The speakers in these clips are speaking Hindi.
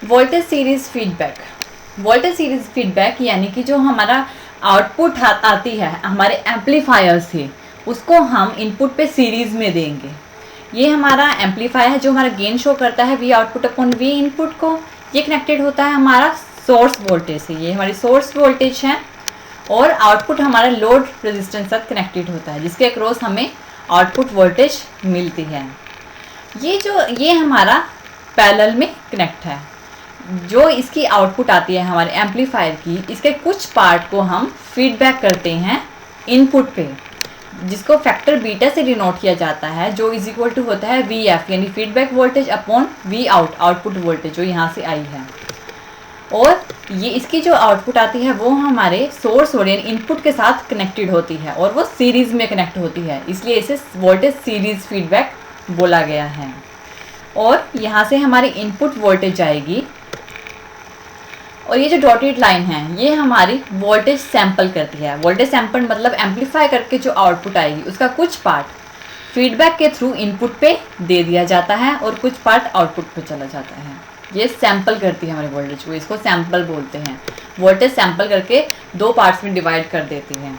Voltage series feedback. Voltage series feedback यानी कि जो हमारा आउटपुट आती है हमारे एम्पलीफायर से, उसको हम इनपुट पे सीरीज में देंगे। ये हमारा एम्पलीफायर है जो हमारा गेन शो करता है we output upon we input को। ये कनेक्टेड होता है हमारा सोर्स वोल्टेज से, ये हमारी सोर्स वोल्टेज है, और आउटपुट हमारा लोड रेजिस्टेंस साथ कनेक्टेड होता है जिसके अक्रॉस हमें आउटपुट वोल्टेज मिलती है। ये हमारा पैरेलल में कनेक्ट है। जो इसकी आउटपुट आती है हमारे एम्पलीफायर की, इसके कुछ पार्ट को हम फीडबैक करते हैं इनपुट पे, जिसको फैक्टर बीटा से डिनोट किया जाता है, जो इज इक्वल टू होता है वी एफ यानी feedback voltage upon we output voltage जो यहाँ से आई है। और ये इसकी जो आउटपुट आती है वो हमारे सोर्स और इनपुट के साथ कनेक्टेड होती है और वो सीरीज में कनेक्ट होती है, इसलिए इसे वोल्टेज सीरीज फीडबैक बोला गया है। और यहाँ से हमारी इनपुट वोल्टेज आएगी, और ये जो डॉटेड लाइन है ये हमारी वोल्टेज सैंपल करती है। वोल्टेज सैंपल मतलब एम्पलीफाई करके जो आउटपुट आएगी उसका कुछ पार्ट फीडबैक के थ्रू इनपुट पे दे दिया जाता है और कुछ पार्ट आउटपुट पे चला जाता है। ये सैंपल करती है हमारी वोल्टेज को, इसको सैंपल बोलते हैं। वोल्टेज सैंपल करके दो पार्ट्स में डिवाइड कर देती है।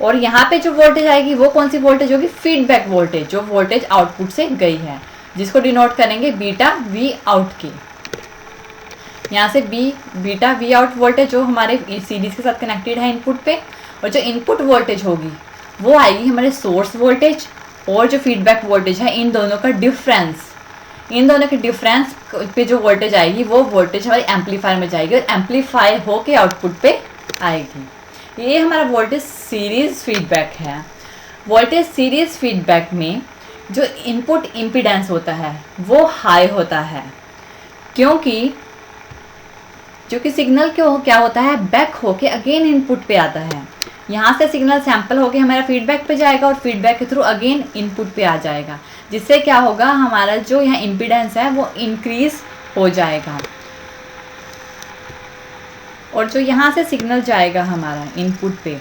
और यहाँ पे जो वोल्टेज आएगी वो कौन सी वोल्टेज होगी? फीडबैक वोल्टेज, जो वोल्टेज आउटपुट से गई है, जिसको डिनोट करेंगे बीटा वी आउट के। यहाँ से बीटा वी आउट वोल्टेज जो हमारे सीरीज के साथ कनेक्टेड है इनपुट पे, और जो इनपुट वोल्टेज होगी वो आएगी हमारे सोर्स वोल्टेज और जो फीडबैक वोल्टेज है, इन दोनों का डिफरेंस। इन दोनों के डिफरेंस पे जो वोल्टेज आएगी वो वोल्टेज हमारे एम्पलीफायर में जाएगी और एम्पलीफाई होके आउटपुट पे आएगी। ये हमारा वोल्टेज सीरीज फीडबैक है। वोल्टेज सीरीज फीडबैक में जो इनपुट इम्पीडेंस होता है वो हाई होता है, क्योंकि सिग्नल क्या होता है, बैक होके अगेन इनपुट पे आता है। यहाँ से सिग्नल सैंपल होके हमारा फीडबैक पे जाएगा और फीडबैक के थ्रू अगेन इनपुट पे आ जाएगा, जिससे क्या होगा, हमारा जो यहाँ इम्पीडेंस है वो इंक्रीज हो जाएगा। और जो यहाँ से सिग्नल जाएगा हमारा इनपुट पे,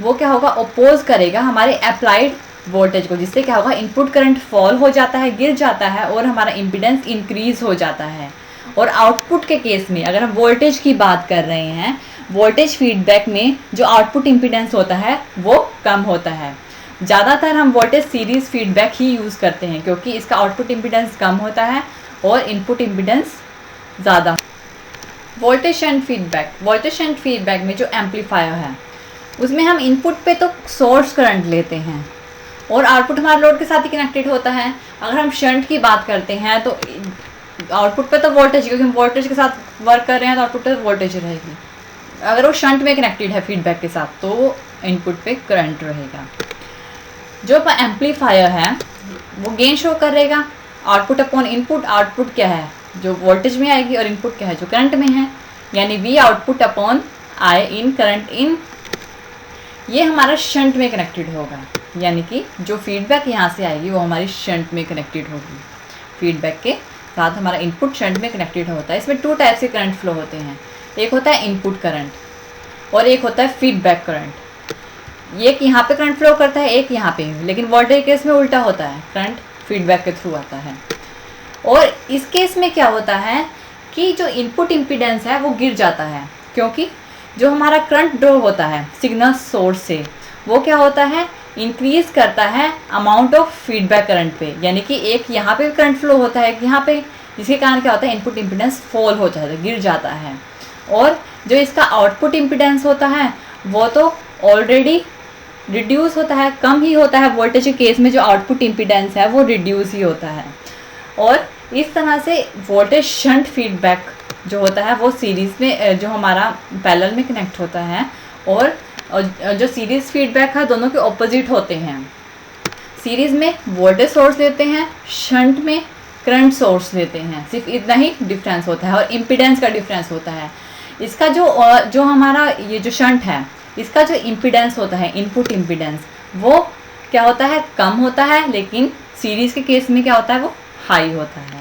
वो क्या होगा, अपोज करेगा हमारे अप्लाइड वोल्टेज को, जिससे क्या होगा, इनपुट करंट फॉल हो जाता है, गिर जाता है और हमारा इम्पीडेंस इंक्रीज हो जाता है। और आउटपुट के केस में अगर हम वोल्टेज की बात कर रहे हैं, वोल्टेज फीडबैक में जो आउटपुट इम्पीडेंस होता है वो कम होता है। ज़्यादातर हम वोल्टेज सीरीज फीडबैक ही यूज़ करते हैं क्योंकि इसका आउटपुट इम्पीडेंस कम होता है और इनपुट इम्पीडेंस ज़्यादा। वोल्टेज शंट फीडबैक में जो एम्पलीफायर है उसमें हम इनपुट पे तो सोर्स करंट लेते हैं और आउटपुट हमारे लोड के साथ ही कनेक्टेड होता है। अगर हम शंट की बात करते हैं तो आउटपुट पे तो वोल्टेज, क्योंकि हम वोल्टेज के साथ वर्क कर रहे हैं तो आउटपुट पे वोल्टेज रहेगी। अगर वो शंट में कनेक्टेड है फीडबैक के साथ तो इनपुट पे करंट रहेगा। जो एम्पलीफायर है वो गेन शो करेगा आउटपुट अपॉन इनपुट। आउटपुट क्या है, जो वोल्टेज में आएगी, और इनपुट क्या है, जो करंट में है, यानी we output upon I in current in. ये हमारा शंट में कनेक्टेड होगा, यानी कि जो फीडबैक यहाँ से आएगी वो हमारी शंट में कनेक्टेड होगी। फीडबैक के साथ हमारा इनपुट शंट में कनेक्टेड होता है। इसमें टू टाइप के करंट फ्लो होते हैं, एक होता है इनपुट करंट और एक होता है फीडबैक करंट। एक यहाँ पे करंट फ्लो करता है, एक यहाँ पे, लेकिन वोल्टेज केस में उल्टा होता है, करंट फीडबैक के थ्रू आता है। और इस केस में क्या होता है कि जो इनपुट इम्पीडेंस है वो गिर जाता है, क्योंकि जो हमारा करंट ड्रॉ होता है सिग्नल सोर्स से वो क्या होता है, इंक्रीज करता है अमाउंट ऑफ फीडबैक करंट पे। यानी कि एक यहाँ पे करंट फ्लो होता है, एक यहाँ पे, जिसके कारण क्या होता है, इनपुट इम्पीडेंस फॉल हो जाता है, गिर जाता है। और जो इसका आउटपुट इम्पीडेंस होता है वो तो ऑलरेडी रिड्यूस होता है, कम ही होता है। वोल्टेज के केस में जो आउटपुट इम्पीडेंस है वो रिड्यूस ही होता है। और इस तरह से वोल्टेज शंट फीडबैक जो होता है वो सीरीज़ में, जो हमारा पैरेलल में कनेक्ट होता है, और जो सीरीज़ फीडबैक है दोनों के ऑपोजिट होते हैं। सीरीज़ में वोल्टेज सोर्स लेते हैं, शंट में करंट सोर्स लेते हैं, सिर्फ इतना ही डिफरेंस होता है। और इम्पीडेंस का डिफरेंस होता है। इसका जो हमारा ये जो शंट है, इसका जो इम्पीडेंस होता है, इनपुट इम्पीडेंस, वो क्या होता है, कम होता है, लेकिन सीरीज़ के केस में क्या होता है, वो हाई होता है।